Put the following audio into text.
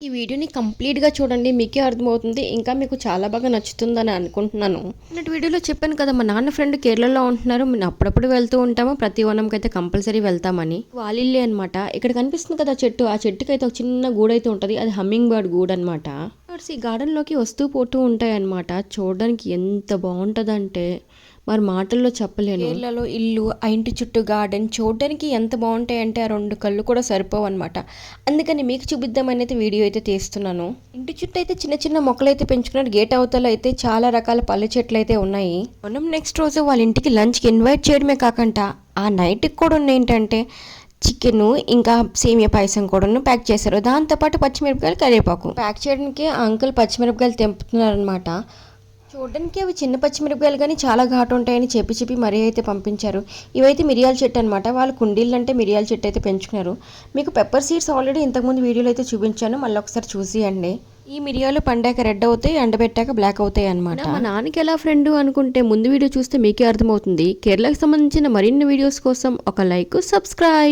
ఈ వీడియోని కంప్లీట్‌గా చూడండి. మీకే అర్థమవుతుంది. ఇంకా మీకు చాలా బాగా నచ్చుతుందని అనుకుంటున్నాను. నిన్నటి వీడియోలో చెప్పాను కదా! మా నాన్న ఫ్రెండ్ కేరళలో ఉంటున్నారు. మేము అప్పుడప్పుడు వెళ్తూ ఉంటాము. ప్రతి ఓణంకైతే కంపల్సరీ వెళ్తామని. వాళ్ళిల్లే అనమాట. ఇక్కడ కనిపిస్తుంది కదా చెట్టు. ఆ చెట్టుకైతే ఒక చిన్న గూడైతే ఉంటది. అది హమ్మింగ్ బర్డ్ గూడనమాట. బర్డ్స్ ఈ గార్డెన్‌లోకి వస్తూ పోతూ ఉంటాయన్నమాట. చూడడానికి ఎంత బావుంటదంటే మరి మాటల్లో చెప్పలేను. కేరళలో ఇల్లు, ఆ ఇంటి చుట్టూ గార్డెన్ చూడడానికి ఎంత బావుంటాయంటే ఆ 2 కళ్ళు కూడా సరిపోవన్నమాట. అందుకని మీకు చూపిద్దామనైతే వీడియో అయితే తీస్తున్నాను. ఇంటి చుట్టూ అయితే చిన్న చిన్న మొక్కలైతే పెంచుకున్నారు. గేట్ అవతల అయితే చాలా రకాల పళ్ళ చెట్లయితే ఉన్నాయి. మనం నెక్స్ట్ రోజు వాళ్ళ ఇంటికి లంచ్‌కి ఇన్వైట్ చేయడమే కాకుండా ఆ నైట్‌కి కూడా ఏంటంటే చికెను ఇంకా సేమియా పాయసం కూడాను ప్యాక్ చేశారు. దాంతోపాటు పచ్చిమిరపకాయలు, కరివేపాకు ప్యాక్ చేయడానికి ఆ అంకుల్ పచ్చిమిరపకాయలు తెంపుతున్నారనమాట. చూడడానికి అవి చిన్న పచ్చిమిరపకాయలు కానీ చాలా ఘాటు ఉంటాయని చెప్పి మరీ అయితే పంపించారు. ఇవైతే మిరియాల చెట్టు అనమాట. వాళ్ళు కుండీలు అంటే మిరియాల చెట్టు అయితే పెంచుకున్నారు. మీకు పెప్పర్ సీడ్స్ ఆల్రెడీ ఇంతకుముందు వీడియోలో అయితే చూపించాను. మళ్ళీ ఒకసారి చూసియండి. ఈ మిరియాలు పండాక రెడ్ అవుతాయి, ఎండబెట్టాక బ్లాక్ అవుతాయి అనమాట. మా నాన్నకి ఎలా ఫ్రెండ్ అనుకుంటే ముందు వీడియో చూస్తే మీకే అర్థమవుతుంది. కేరళకు సంబంధించిన మరిన్ని వీడియోస్ కోసం ఒక లైక్, సబ్స్క్రైబ్.